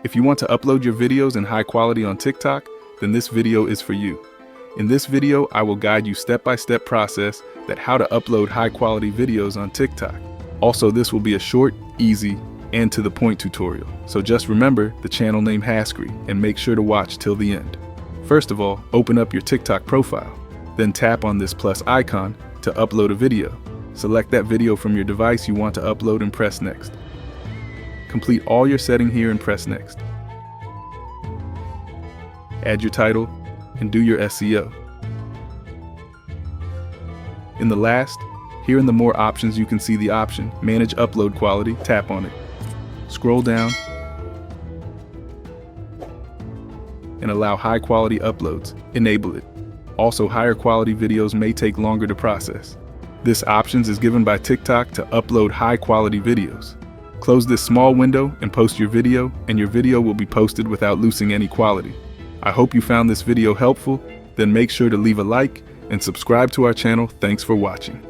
If you want to upload your videos in high quality on TikTok, then this video is for you. In this video, I will guide you step-by-step process that how to upload high quality videos on TikTok. Also, this will be a short, easy, and to the point tutorial. So just remember the channel name Hascree and make sure to watch till the end. First of all, open up your TikTok profile. Then tap on this plus icon to upload a video. Select that video from your device you want to upload and press next. Complete all your setting here and press next. Add your title and do your SEO. In the last, here in the more options you can see the option Manage Upload Quality, tap on it. Scroll down and allow high quality uploads, enable it. Also, higher quality videos may take longer to process. This option is given by TikTok to upload high quality videos. Close this small window and post your video, and your video will be posted without losing any quality. I hope you found this video helpful. Then make sure to leave a like and subscribe to our channel. Thanks for watching.